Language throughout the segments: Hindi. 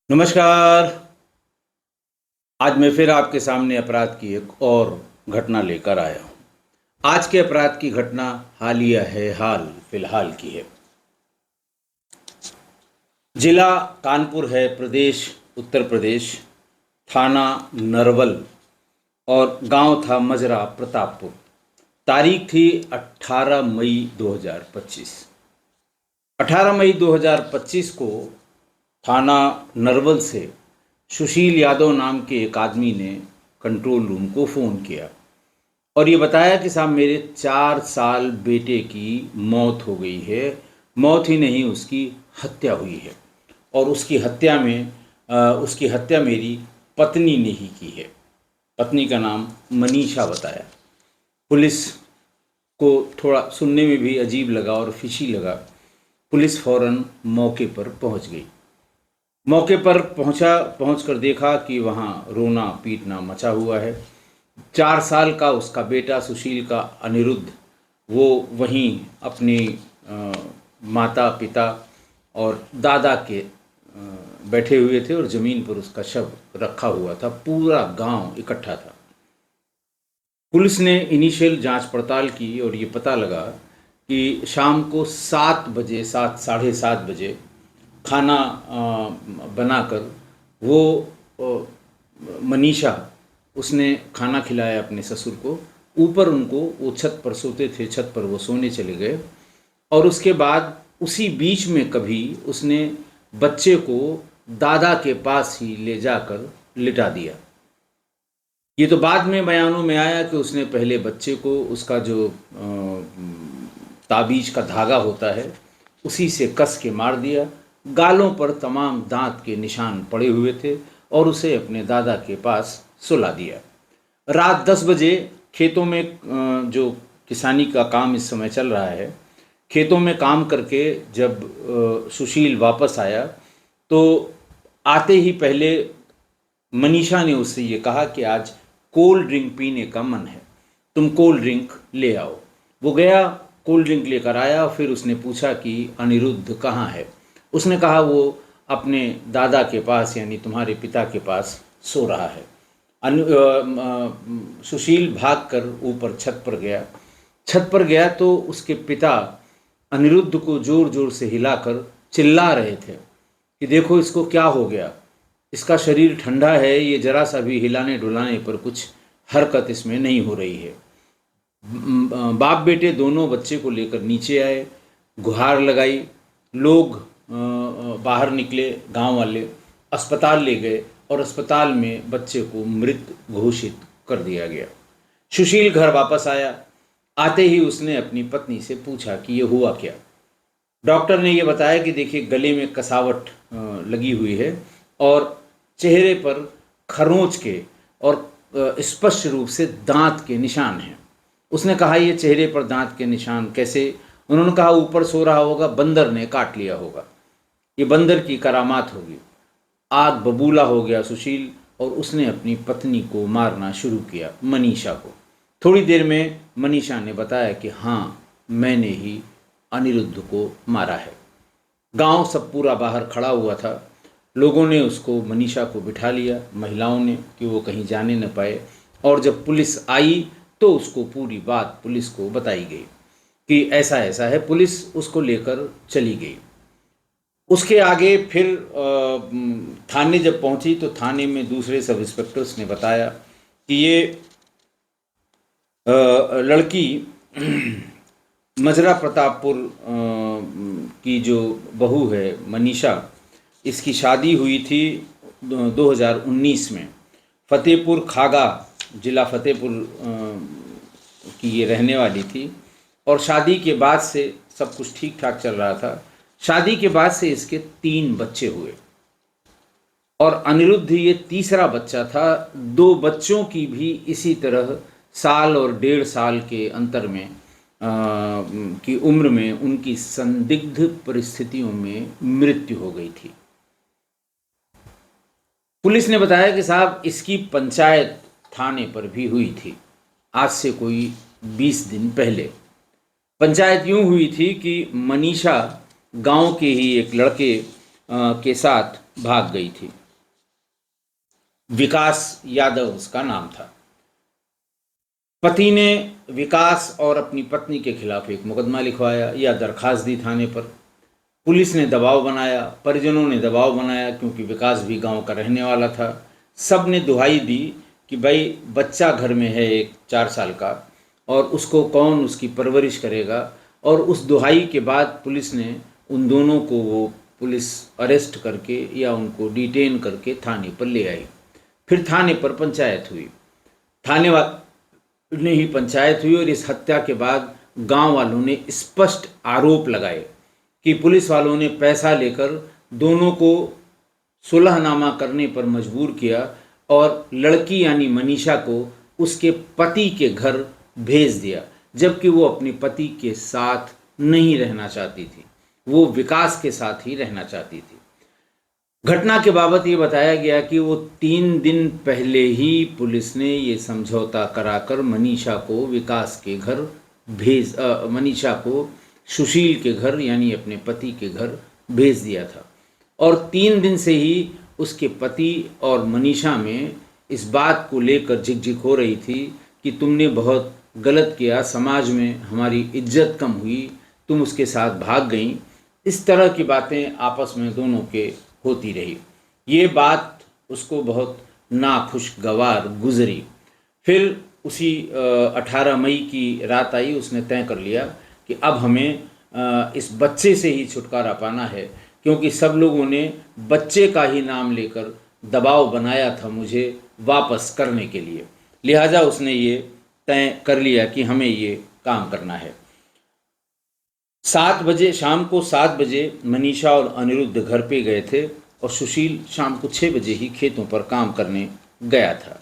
नमस्कार। आज मैं फिर आपके सामने अपराध की एक और घटना लेकर आया हूँ। आज के अपराध की घटना हालिया है, हाल फिलहाल की है। जिला कानपुर है, प्रदेश उत्तर प्रदेश, थाना नरवल और गांव था मजरा प्रतापपुर। तारीख थी 18 मई 2025। 18 मई 2025 को थाना नरवल से सुशील यादव नाम के एक आदमी ने कंट्रोल रूम को फ़ोन किया और ये बताया कि साहब मेरे 4 साल बेटे की मौत हो गई है। मौत ही नहीं, उसकी हत्या हुई है और उसकी हत्या मेरी पत्नी ने ही की है। पत्नी का नाम मनीषा बताया। पुलिस को थोड़ा सुनने में भी अजीब लगा और फिशी लगा। पुलिस फौरन मौके पर पहुंच गई। मौके पर पहुंचकर देखा कि वहाँ रोना पीटना मचा हुआ है। 4 साल का उसका बेटा सुशील का अनिरुद्ध, वो वहीं अपनी माता पिता और दादा के बैठे हुए थे और ज़मीन पर उसका शव रखा हुआ था। पूरा गांव इकट्ठा था। पुलिस ने इनिशियल जांच पड़ताल की और ये पता लगा कि शाम को 7 बजे, साढ़े सात बजे खाना बनाकर वो मनीषा, उसने खाना खिलाया अपने ससुर को। ऊपर उनको, वो छत पर सोते थे, छत पर वो सोने चले गए और उसके बाद उसी बीच में कभी उसने बच्चे को दादा के पास ही ले जाकर लिटा दिया। ये तो बाद में बयानों में आया कि उसने पहले बच्चे को, उसका जो ताबीज का धागा होता है उसी से कस के मार दिया। गालों पर तमाम दांत के निशान पड़े हुए थे और उसे अपने दादा के पास सुला दिया। रात 10 बजे खेतों में जो किसानी का काम इस समय चल रहा है, खेतों में काम करके जब सुशील वापस आया तो आते ही पहले मनीषा ने उससे ये कहा कि आज कोल्ड ड्रिंक पीने का मन है, तुम कोल्ड ड्रिंक ले आओ। वो गया, कोल्ड ड्रिंक लेकर आया। फिर उसने पूछा कि अनिरुद्ध कहाँ है। उसने कहा वो अपने दादा के पास, यानी तुम्हारे पिता के पास सो रहा है। सुशील भागकर ऊपर छत पर गया। छत पर गया तो उसके पिता अनिरुद्ध को ज़ोर ज़ोर से हिलाकर चिल्ला रहे थे कि देखो इसको क्या हो गया, इसका शरीर ठंडा है, ये जरा सा भी हिलाने डुलाने पर कुछ हरकत इसमें नहीं हो रही है। बाप बेटे दोनों बच्चे को लेकर नीचे आए, गुहार लगाई। लोग बाहर निकले, गांव वाले अस्पताल ले गए और अस्पताल में बच्चे को मृत घोषित कर दिया गया। सुशील घर वापस आया। आते ही उसने अपनी पत्नी से पूछा कि ये हुआ क्या। डॉक्टर ने ये बताया कि देखिए गले में कसावट लगी हुई है और चेहरे पर खरोंच के और स्पष्ट रूप से दांत के निशान हैं। उसने कहा ये चेहरे पर दांत के निशान कैसे? उन्होंने कहा ऊपर सो रहा होगा, बंदर ने काट लिया होगा, ये बंदर की करामात होगी। आग बबूला हो गया सुशील और उसने अपनी पत्नी को मारना शुरू किया, मनीषा को। थोड़ी देर में मनीषा ने बताया कि हाँ, मैंने ही अनिरुद्ध को मारा है। गांव सब पूरा बाहर खड़ा हुआ था। लोगों ने उसको, मनीषा को बिठा लिया, महिलाओं ने, कि वो कहीं जाने न पाए। और जब पुलिस आई तो उसको पूरी बात पुलिस को बताई गई कि ऐसा ऐसा है। पुलिस उसको लेकर चली गई। उसके आगे फिर थाने जब पहुंची तो थाने में दूसरे सब इंस्पेक्टर्स ने बताया कि ये लड़की मजरा प्रतापपुर की जो बहू है मनीषा, इसकी शादी हुई थी 2019 में। फतेहपुर खागा, जिला फतेहपुर की ये रहने वाली थी और शादी के बाद से सब कुछ ठीक ठाक चल रहा था। शादी के बाद से इसके 3 बच्चे हुए और अनिरुद्ध ये तीसरा बच्चा था। 2 बच्चों की भी इसी तरह साल और 1.5 साल के अंतर में की उम्र में उनकी संदिग्ध परिस्थितियों में मृत्यु हो गई थी। पुलिस ने बताया कि साहब इसकी पंचायत थाने पर भी हुई थी, आज से कोई 20 दिन पहले। पंचायत यूँ हुई थी कि मनीषा गांव के ही एक लड़के के साथ भाग गई थी। विकास यादव उसका नाम था। पति ने विकास और अपनी पत्नी के खिलाफ एक मुकदमा लिखवाया या दरखास्त दी थाने पर। पुलिस ने दबाव बनाया, परिजनों ने दबाव बनाया, क्योंकि विकास भी गांव का रहने वाला था। सब ने दुहाई दी कि भाई बच्चा घर में है एक 4 साल का, और उसको कौन उसकी परवरिश करेगा। और उस दुहाई के बाद पुलिस ने उन दोनों को वो पुलिस अरेस्ट करके या उनको डिटेन करके थाने पर ले आई। फिर थाने पर पंचायत हुई, थाने वाले ही पंचायत हुई, और इस हत्या के बाद गांव वालों ने स्पष्ट आरोप लगाए कि पुलिस वालों ने पैसा लेकर दोनों को सुलहनामा करने पर मजबूर किया और लड़की यानी मनीषा को उसके पति के घर भेज दिया, जबकि वो अपने पति के साथ नहीं रहना चाहती थी, वो विकास के साथ ही रहना चाहती थी। घटना के बाबत ये बताया गया कि वो 3 दिन पहले ही पुलिस ने ये समझौता कराकर मनीषा को विकास के घर मनीषा को सुशील के घर यानी अपने पति के घर भेज दिया था। और 3 दिन से ही उसके पति और मनीषा में इस बात को लेकर झिकझिक हो रही थी कि तुमने बहुत गलत किया, समाज में हमारी इज्जत कम हुई, तुम उसके साथ भाग गई। इस तरह की बातें आपस में दोनों के होती रही। ये बात उसको बहुत नाखुशगवार गुजरी। फिर उसी 18 मई की रात आई, उसने तय कर लिया कि अब हमें इस बच्चे से ही छुटकारा पाना है, क्योंकि सब लोगों ने बच्चे का ही नाम लेकर दबाव बनाया था मुझे वापस करने के लिए। लिहाजा उसने ये तय कर लिया कि हमें ये काम करना है। 7 बजे, शाम को 7 बजे मनीषा और अनिरुद्ध घर पे गए थे और सुशील शाम को 6 बजे ही खेतों पर काम करने गया था।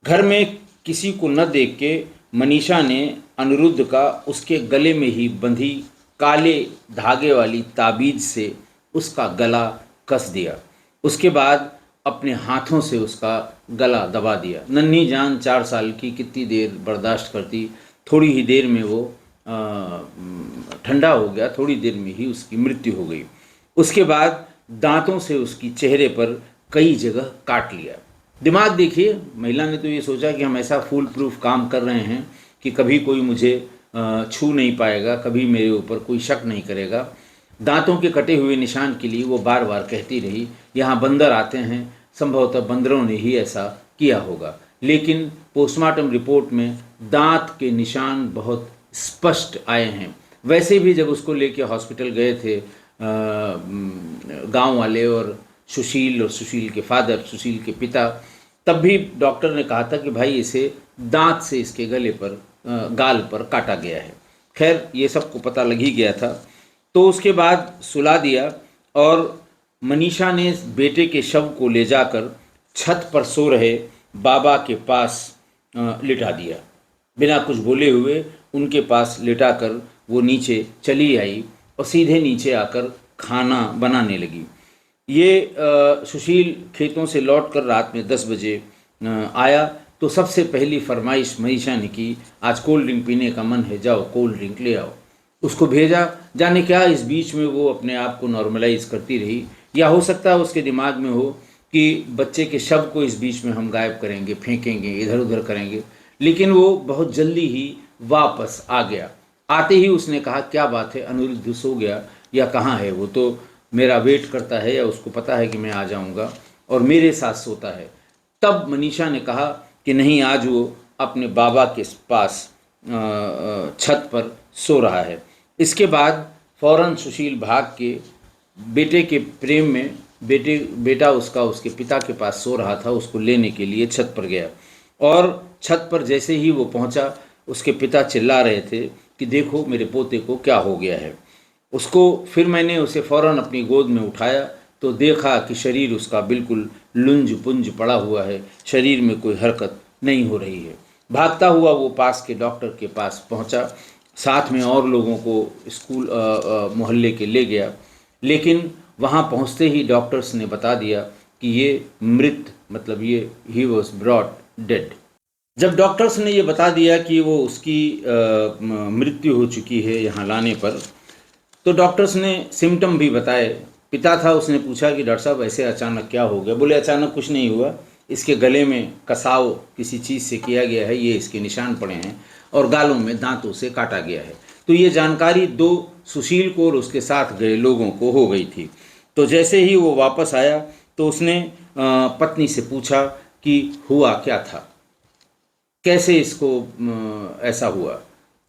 घर में किसी को न देख के मनीषा ने अनिरुद्ध का उसके गले में ही बंधी काले धागे वाली ताबीज से उसका गला कस दिया। उसके बाद अपने हाथों से उसका गला दबा दिया। नन्ही जान 4 साल की कितनी देर बर्दाश्त करती। थोड़ी ही देर में वो ठंडा हो गया, थोड़ी देर में ही उसकी मृत्यु हो गई। उसके बाद दांतों से उसकी चेहरे पर कई जगह काट लिया। दिमाग देखिए, महिला ने तो ये सोचा कि हम ऐसा फूल प्रूफ काम कर रहे हैं कि कभी कोई मुझे छू नहीं पाएगा, कभी मेरे ऊपर कोई शक नहीं करेगा। दांतों के कटे हुए निशान के लिए वो बार बार कहती रही, यहाँ बंदर आते हैं, संभवतः बंदरों ने ही ऐसा किया होगा। लेकिन पोस्टमार्टम रिपोर्ट में दांत के निशान बहुत स्पष्ट आए हैं। वैसे भी जब उसको लेके हॉस्पिटल गए थे गांव वाले और सुशील के फादर, सुशील के पिता, तब भी डॉक्टर ने कहा था कि भाई इसे दांत से इसके गले पर गाल पर काटा गया है। खैर ये सबको पता लग ही गया था। तो उसके बाद सुला दिया और मनीषा ने बेटे के शव को ले जाकर छत पर सो रहे बाबा के पास लिटा दिया। बिना कुछ बोले हुए उनके पास लिटाकर वो नीचे चली आई और सीधे नीचे आकर खाना बनाने लगी। ये सुशील खेतों से लौटकर रात में 10 बजे आया तो सबसे पहली फरमाइश मनीषा ने की, आज कोल्ड ड्रिंक पीने का मन है, जाओ कोल्ड ड्रिंक ले आओ। उसको भेजा। जाने क्या इस बीच में वो अपने आप को नॉर्मलाइज करती रही, या हो सकता है उसके दिमाग में हो कि बच्चे के शव को इस बीच में हम गायब करेंगे, फेंकेंगे, इधर उधर करेंगे। लेकिन वो बहुत जल्दी ही वापस आ गया। आते ही उसने कहा, क्या बात है, अनिरुद्ध सो गया या कहाँ है? वो तो मेरा वेट करता है, या उसको पता है कि मैं आ जाऊँगा और मेरे साथ सोता है। तब मनीषा ने कहा कि नहीं, आज वो अपने बाबा के पास छत पर सो रहा है। इसके बाद फौरन सुशील भाग के बेटे के प्रेम में बेटा उसका उसके पिता के पास सो रहा था, उसको लेने के लिए छत पर गया। और छत पर जैसे ही वो पहुंचा, उसके पिता चिल्ला रहे थे कि देखो मेरे पोते को क्या हो गया है। फिर मैंने उसे फौरन अपनी गोद में उठाया तो देखा कि शरीर उसका बिल्कुल लुंज पुंज पड़ा हुआ है, शरीर में कोई हरकत नहीं हो रही है। भागता हुआ वो पास के डॉक्टर के पास पहुंचा, साथ में और लोगों को स्कूल मोहल्ले के ले गया। लेकिन वहां पहुंचते ही डॉक्टर्स ने बता दिया कि ये मृत, मतलब ये ही वॉज ब्रॉट डेड। जब डॉक्टर्स ने ये बता दिया कि वो उसकी मृत्यु हो चुकी है यहाँ लाने पर, तो डॉक्टर्स ने सिम्टम भी बताए पिता था, उसने पूछा कि डॉक्टर साहब ऐसे अचानक क्या हो गया? बोले अचानक कुछ नहीं हुआ, इसके गले में कसाव किसी चीज़ से किया गया है, ये इसके निशान पड़े हैं और गालों में दांतों से काटा गया है। तो ये जानकारी दो सुशील को और उसके साथ गए लोगों को हो गई थी। तो जैसे ही वो वापस आया तो उसने पत्नी से पूछा कि हुआ क्या था, कैसे इसको ऐसा हुआ।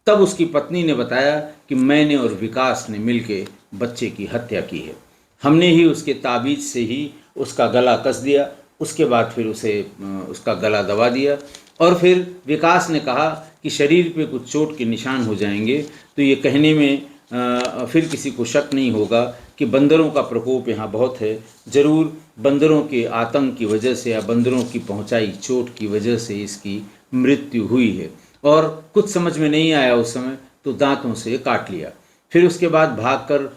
तब उसकी पत्नी ने बताया कि मैंने और विकास ने मिलके बच्चे की हत्या की है। हमने ही उसके ताबीज़ से ही उसका गला कस दिया, उसके बाद फिर उसे उसका गला दबा दिया और फिर विकास ने कहा कि शरीर पे कुछ चोट के निशान हो जाएंगे तो ये कहने में फिर किसी को शक नहीं होगा कि बंदरों का प्रकोप यहाँ बहुत है। ज़रूर बंदरों के आतंक की वजह से या बंदरों की पहुँचाई चोट की वजह से इसकी मृत्यु हुई है। और कुछ समझ में नहीं आया उस समय तो दांतों से काट लिया। फिर उसके बाद भागकर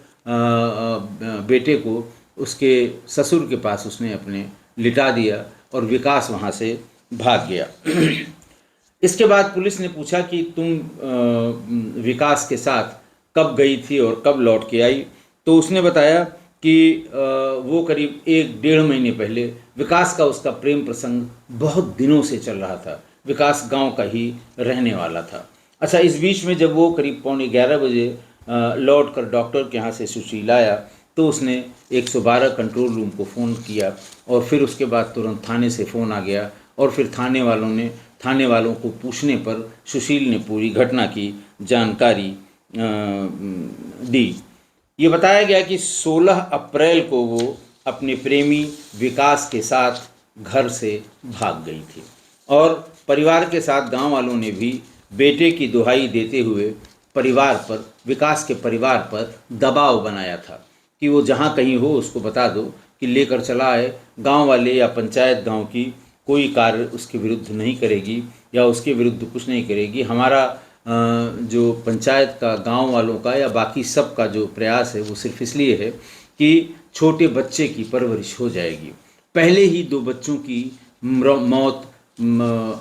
बेटे को उसके ससुर के पास उसने अपने लिटा दिया और विकास वहाँ से भाग गया। इसके बाद पुलिस ने पूछा कि तुम विकास के साथ कब गई थी और कब लौट के आई? तो उसने बताया कि वो करीब 1-1.5 महीने पहले विकास का उसका प्रेम प्रसंग बहुत दिनों से चल रहा था। विकास गांव का ही रहने वाला था। अच्छा, इस बीच में जब वो करीब 11:15 बजे लौट कर डॉक्टर के यहाँ से सुशील आया तो उसने 112 कंट्रोल रूम को फ़ोन किया और फिर उसके बाद तुरंत थाने से फ़ोन आ गया और फिर थाने वालों को पूछने पर सुशील ने पूरी घटना की जानकारी दी। ये बताया गया कि 16 अप्रैल को वो अपने प्रेमी विकास के साथ घर से भाग गई थी और परिवार के साथ गांव वालों ने भी बेटे की दुहाई देते हुए विकास के परिवार पर दबाव बनाया था कि वो जहाँ कहीं हो उसको बता दो कि लेकर चला आए। गांव वाले या पंचायत गांव की कोई कार्य उसके विरुद्ध नहीं करेगी या उसके विरुद्ध कुछ नहीं करेगी। हमारा जो पंचायत का, गांव वालों का या बाकी सब का जो प्रयास है वो सिर्फ इसलिए है कि छोटे बच्चे की परवरिश हो जाएगी। पहले ही 2 बच्चों की मौत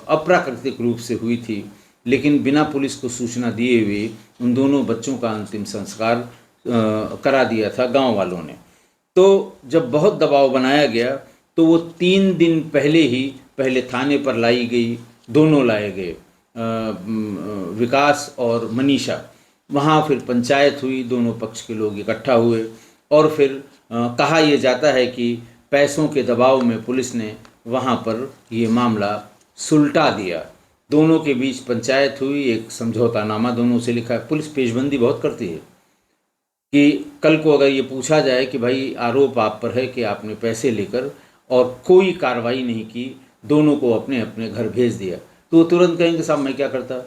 अप्राकृतिक रूप से हुई थी, लेकिन बिना पुलिस को सूचना दिए हुए उन दोनों बच्चों का अंतिम संस्कार करा दिया था गांव वालों ने। तो जब बहुत दबाव बनाया गया तो वो 3 दिन पहले थाने पर लाई गई, दोनों लाए गए, विकास और मनीषा। वहाँ फिर पंचायत हुई, दोनों पक्ष के लोग इकट्ठा हुए और फिर कहा यह जाता है कि पैसों के दबाव में पुलिस ने वहाँ पर ये मामला सुलटा दिया। दोनों के बीच पंचायत हुई, एक समझौतानामा दोनों से लिखा। पुलिस पेशबंदी बहुत करती है कि कल को अगर ये पूछा जाए कि भाई आरोप आप पर है कि आपने पैसे लेकर और कोई कार्रवाई नहीं की, दोनों को अपने अपने घर भेज दिया, तो वो तुरंत कहेंगे साहब मैं क्या करता।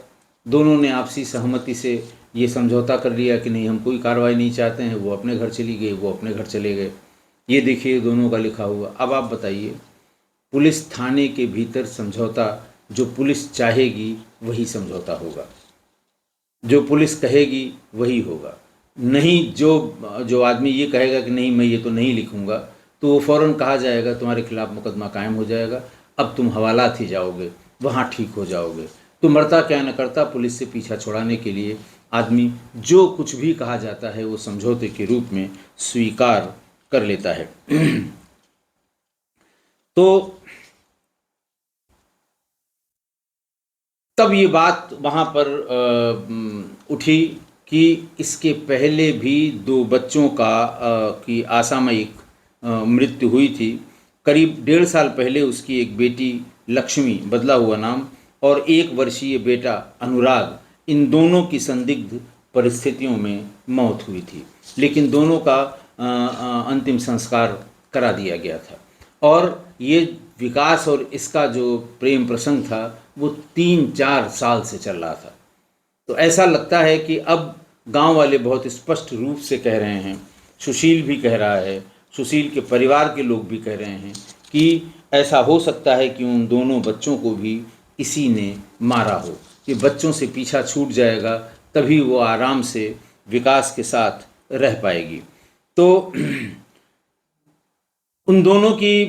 दोनों ने आपसी सहमति से ये समझौता कर लिया कि नहीं हम कोई कार्रवाई नहीं चाहते हैं। वो अपने घर चली गई, वो अपने घर चले गए। ये देखिए दोनों का लिखा हुआ। अब आप बताइए, पुलिस थाने के भीतर समझौता जो पुलिस चाहेगी वही समझौता होगा, जो पुलिस कहेगी वही होगा। नहीं, जो आदमी ये कहेगा कि नहीं मैं ये तो नहीं लिखूंगा, तो वो फ़ौरन कहा जाएगा तुम्हारे खिलाफ मुकदमा कायम हो जाएगा, अब तुम हवालात ही जाओगे, वहाँ ठीक हो जाओगे। तो मरता क्या न करता, पुलिस से पीछा छुड़ाने के लिए आदमी जो कुछ भी कहा जाता है वो समझौते के रूप में स्वीकार कर लेता है। तो तब ये बात वहाँ पर उठी कि इसके पहले भी 2 बच्चों की असामयिक मृत्यु हुई थी। करीब 1.5 साल पहले उसकी एक बेटी लक्ष्मी, बदला हुआ नाम, और 1 वर्षीय बेटा अनुराग, इन दोनों की संदिग्ध परिस्थितियों में मौत हुई थी, लेकिन दोनों का अंतिम संस्कार करा दिया गया था। और ये विकास और इसका जो प्रेम प्रसंग था वो 3-4 साल से चल रहा था। तो ऐसा लगता है कि अब गांव वाले बहुत स्पष्ट रूप से कह रहे हैं, सुशील भी कह रहा है, सुशील के परिवार के लोग भी कह रहे हैं कि ऐसा हो सकता है कि उन दोनों बच्चों को भी इसी ने मारा हो। कि बच्चों से पीछा छूट जाएगा तभी वो आराम से विकास के साथ रह पाएगी। तो उन दोनों की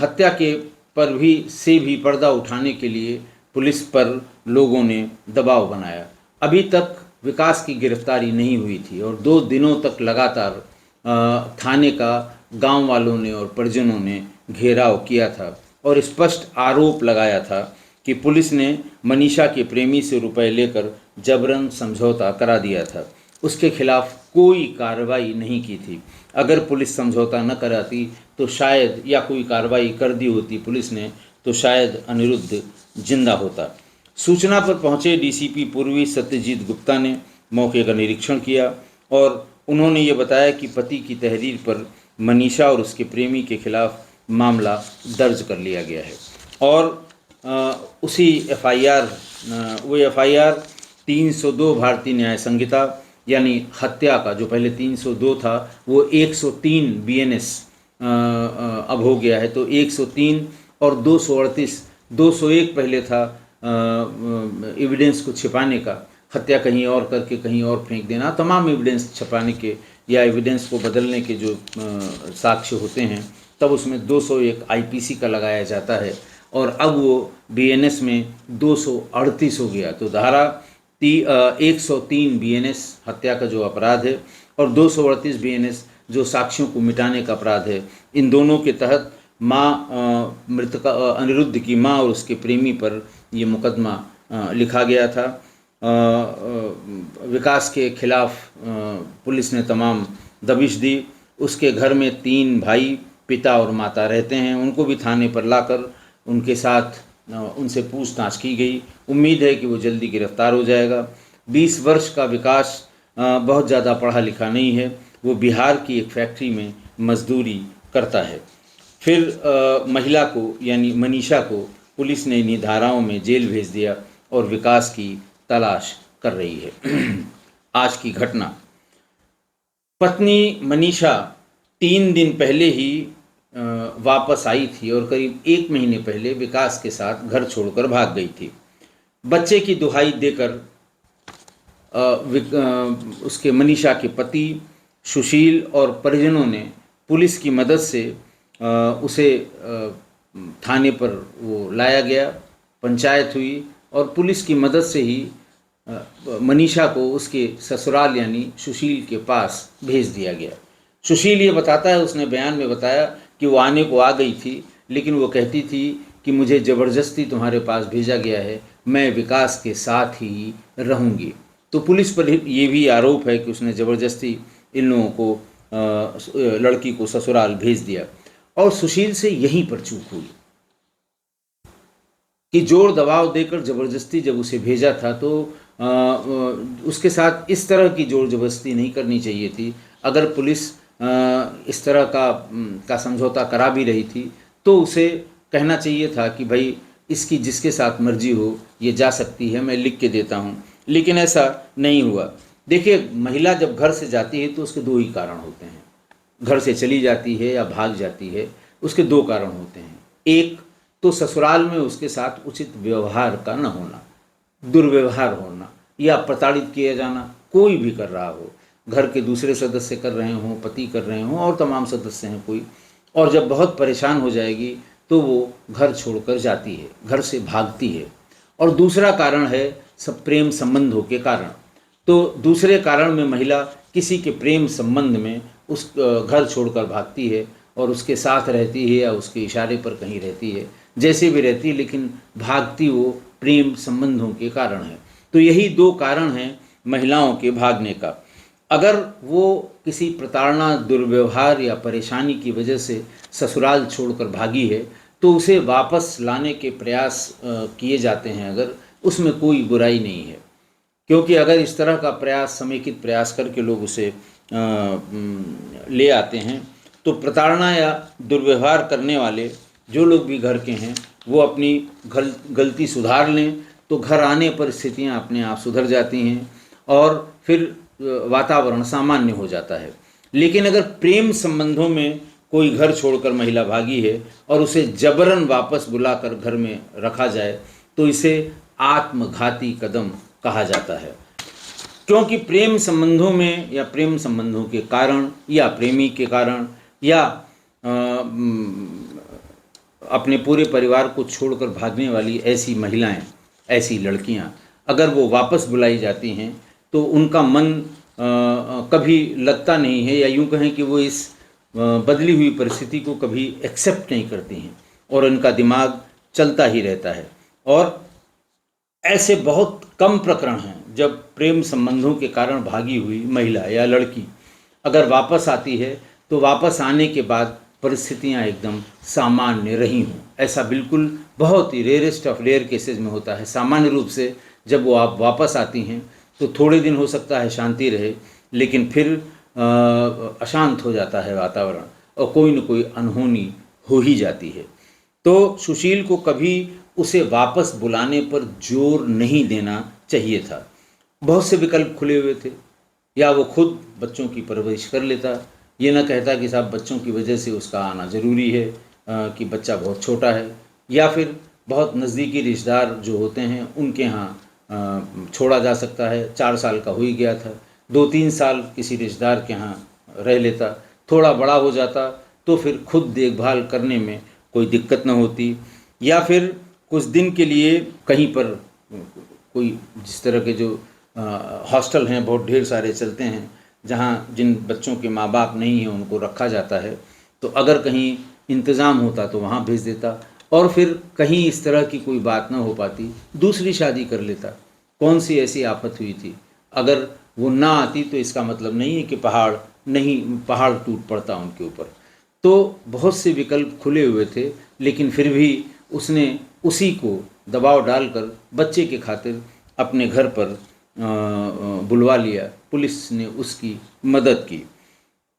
हत्या के पर भी पर्दा उठाने के लिए पुलिस पर लोगों ने दबाव बनाया। अभी तक विकास की गिरफ्तारी नहीं हुई थी और 2 दिनों तक लगातार थाने का गांव वालों ने और परिजनों ने घेराव किया था और स्पष्ट आरोप लगाया था कि पुलिस ने मनीषा के प्रेमी से रुपए लेकर जबरन समझौता करा दिया था। उसके खिलाफ कोई कार्रवाई नहीं की थी। अगर पुलिस समझौता न कराती तो शायद, या कोई कार्रवाई कर दी होती पुलिस ने तो शायद अनिरुद्ध जिंदा होता। सूचना पर पहुंचे डीसीपी पूर्वी सत्यजीत गुप्ता ने मौके का निरीक्षण किया और उन्होंने ये बताया कि पति की तहरीर पर मनीषा और उसके प्रेमी के खिलाफ मामला दर्ज कर लिया गया है और उसी एफआईआर, वो एफआईआर 302 भारतीय न्याय संहिता यानी हत्या का जो पहले 302 था वो 103 बीएनएस अब हो गया है। तो 103 और 238, 201 पहले था एविडेंस को छिपाने का, हत्या कहीं और करके कहीं और फेंक देना, तमाम एविडेंस छिपाने के या एविडेंस को बदलने के जो साक्ष्य होते हैं तब उसमें 201 आईपीसी का लगाया जाता है और अब वो बीएनएस में 238 हो गया। तो धारा 103 बीएनएस हत्या का जो अपराध है और 238 बीएनएस जो साक्ष्यों को मिटाने का अपराध है, इन दोनों के तहत मृतका अनिरुद्ध की माँ और उसके प्रेमी पर ये मुकदमा लिखा गया था। विकास के खिलाफ पुलिस ने तमाम दबिश दी। उसके घर में 3 भाई, पिता और माता रहते हैं। उनको भी थाने पर लाकर उनके साथ उनसे पूछताछ की गई। उम्मीद है कि वो जल्दी गिरफ्तार हो जाएगा। 20 वर्ष का विकास बहुत ज़्यादा पढ़ा लिखा नहीं है। वो बिहार की एक फैक्ट्री में मजदूरी करता है। फिर महिला को यानी मनीषा को पुलिस ने इन्हीं धाराओं में जेल भेज दिया और विकास की तलाश कर रही है। आज की घटना, पत्नी मनीषा 3 दिन पहले ही वापस आई थी और करीब 1 महीने पहले विकास के साथ घर छोड़कर भाग गई थी। बच्चे की दुहाई देकर उसके मनीषा के पति सुशील और परिजनों ने पुलिस की मदद से उसे थाने पर वो लाया गया, पंचायत हुई और पुलिस की मदद से ही मनीषा को उसके ससुराल यानी सुशील के पास भेज दिया गया। सुशील ये बताता है, उसने बयान में बताया कि वो आने को आ गई थी, लेकिन वो कहती थी कि मुझे ज़बरदस्ती तुम्हारे पास भेजा गया है, मैं विकास के साथ ही रहूँगी। तो पुलिस पर ये भी आरोप है कि उसने ज़बरदस्ती इन लोगों को लड़की को ससुराल भेज दिया। और सुशील से यहीं पर चूक हुई कि जोर दबाव देकर ज़बरदस्ती जब उसे भेजा था तो उसके साथ इस तरह की जोर ज़बरदस्ती नहीं करनी चाहिए थी। अगर पुलिस इस तरह का समझौता करा भी रही थी तो उसे कहना चाहिए था कि भाई इसकी जिसके साथ मर्जी हो ये जा सकती है, मैं लिख के देता हूँ, लेकिन ऐसा नहीं हुआ। देखिए, महिला जब घर से जाती है तो उसके 2 ही कारण होते हैं। घर से चली जाती है या भाग जाती है, उसके 2 कारण होते हैं। एक तो ससुराल में उसके साथ उचित व्यवहार का न होना, दुर्व्यवहार होना या प्रताड़ित किया जाना, कोई भी कर रहा हो, घर के दूसरे सदस्य कर रहे हों, पति कर रहे हों और तमाम सदस्य हैं कोई, और जब बहुत परेशान हो जाएगी तो वो घर छोड़कर जाती है, घर से भागती है। और दूसरा कारण है सब प्रेम संबंधों के कारण। तो दूसरे कारण में महिला किसी के प्रेम संबंध में उस घर छोड़कर भागती है और उसके साथ रहती है या उसके इशारे पर कहीं रहती है, जैसे भी रहती है, लेकिन भागती वो प्रेम संबंधों के कारण है। तो यही 2 कारण हैं महिलाओं के भागने का। अगर वो किसी प्रताड़ना, दुर्व्यवहार या परेशानी की वजह से ससुराल छोड़कर भागी है तो उसे वापस लाने के प्रयास किए जाते हैं, अगर उसमें कोई बुराई नहीं है, क्योंकि अगर इस तरह का प्रयास, समेकित प्रयास करके लोग उसे ले आते हैं तो प्रताड़ना या दुर्व्यवहार करने वाले जो लोग भी घर के हैं वो अपनी गलती सुधार लें तो घर आने पर स्थितियां अपने आप सुधर जाती हैं और फिर वातावरण सामान्य हो जाता है। लेकिन अगर प्रेम संबंधों में कोई घर छोड़कर महिला भागी है और उसे जबरन वापस बुलाकर घर में रखा जाए तो इसे आत्मघाती कदम कहा जाता है, क्योंकि प्रेम संबंधों में या प्रेम संबंधों के कारण या प्रेमी के कारण या अपने पूरे परिवार को छोड़कर भागने वाली ऐसी महिलाएं, ऐसी लड़कियां, अगर वो वापस बुलाई जाती हैं तो उनका मन कभी लगता नहीं है, या यूँ कहें कि वो इस बदली हुई परिस्थिति को कभी एक्सेप्ट नहीं करती हैं और उनका दिमाग चलता ही रहता है। और ऐसे बहुत कम प्रकरण हैं जब प्रेम संबंधों के कारण भागी हुई महिला या लड़की अगर वापस आती है तो वापस आने के बाद परिस्थितियां एकदम सामान्य रही हों। ऐसा बिल्कुल बहुत ही रेयरेस्ट ऑफ रेयर केसेस में होता है। सामान्य रूप से जब वो आप वापस आती हैं तो थोड़े दिन हो सकता है शांति रहे, लेकिन फिर अशांत हो जाता है वातावरण और कोई न कोई अनहोनी हो ही जाती है। तो सुशील को कभी उसे वापस बुलाने पर जोर नहीं देना चाहिए था। बहुत से विकल्प खुले हुए थे। या वो खुद बच्चों की परवरिश कर लेता, ये ना कहता कि साहब बच्चों की वजह से उसका आना ज़रूरी है, कि बच्चा बहुत छोटा है, या फिर बहुत नज़दीकी रिश्तेदार जो होते हैं उनके यहाँ छोड़ा जा सकता है। 4 साल का हो ही गया था, 2-3 साल किसी रिश्तेदार के यहाँ रह लेता, थोड़ा बड़ा हो जाता तो फिर खुद देखभाल करने में कोई दिक्कत न होती। या फिर कुछ दिन के लिए कहीं पर कोई, जिस तरह के जो हॉस्टल हैं बहुत ढेर सारे चलते हैं जहाँ जिन बच्चों के माँ बाप नहीं हैं उनको रखा जाता है, तो अगर कहीं इंतज़ाम होता तो वहाँ भेज देता। और फिर कहीं इस तरह की कोई बात ना हो पाती, दूसरी शादी कर लेता। कौन सी ऐसी आफत हुई थी? अगर वो ना आती तो इसका मतलब नहीं है कि पहाड़ टूट पड़ता उनके ऊपर। तो बहुत से विकल्प खुले हुए थे, लेकिन फिर भी उसने उसी को दबाव डालकर बच्चे के खातिर अपने घर पर बुलवा लिया। पुलिस ने उसकी मदद की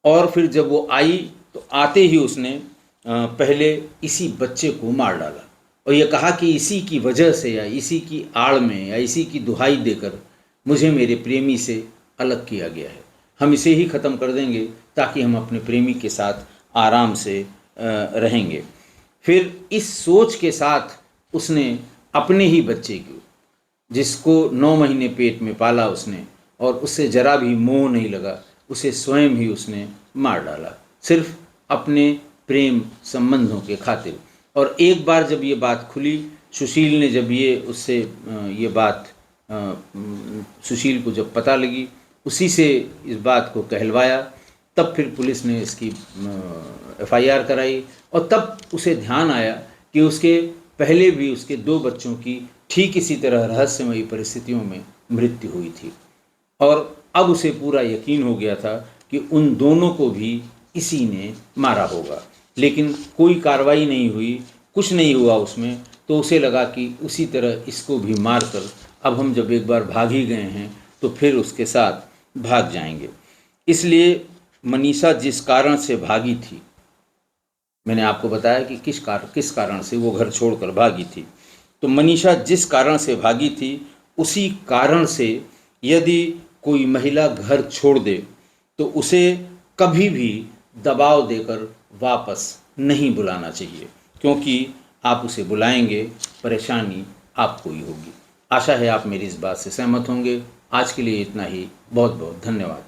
और फिर जब वो आई तो आते ही उसने पहले इसी बच्चे को मार डाला और ये कहा कि इसी की वजह से या इसी की आड़ में या इसी की दुहाई देकर मुझे मेरे प्रेमी से अलग किया गया है। हम इसे ही ख़त्म कर देंगे ताकि हम अपने प्रेमी के साथ आराम से रहेंगे। फिर इस सोच के साथ उसने अपने ही बच्चे को, जिसको 9 महीने पेट में पाला उसने और उससे जरा भी मोह नहीं लगा, उसे स्वयं ही उसने मार डाला, सिर्फ अपने प्रेम संबंधों के खातिर। और एक बार जब ये बात खुली, सुशील ने जब ये बात सुशील को जब पता लगी, उसी से इस बात को कहलवाया, तब फिर पुलिस ने इसकी FIR कराई। और तब उसे ध्यान आया कि उसके पहले भी उसके 2 बच्चों की ठीक इसी तरह रहस्यमयी परिस्थितियों में मृत्यु हुई थी और अब उसे पूरा यकीन हो गया था कि उन दोनों को भी इसी ने मारा होगा। लेकिन कोई कार्रवाई नहीं हुई, कुछ नहीं हुआ उसमें, तो उसे लगा कि उसी तरह इसको भी मार कर अब हम जब एक बार भाग ही गए हैं तो फिर उसके साथ भाग जाएंगे। इसलिए मनीषा जिस कारण से भागी थी, मैंने आपको बताया कि किस कारण से वो घर छोड़कर भागी थी। तो मनीषा जिस कारण से भागी थी, उसी कारण से यदि कोई महिला घर छोड़ दे तो उसे कभी भी दबाव देकर वापस नहीं बुलाना चाहिए, क्योंकि आप उसे बुलाएंगे, परेशानी आपको ही होगी। आशा है आप मेरी इस बात से सहमत होंगे। आज के लिए इतना ही। बहुत बहुत धन्यवाद।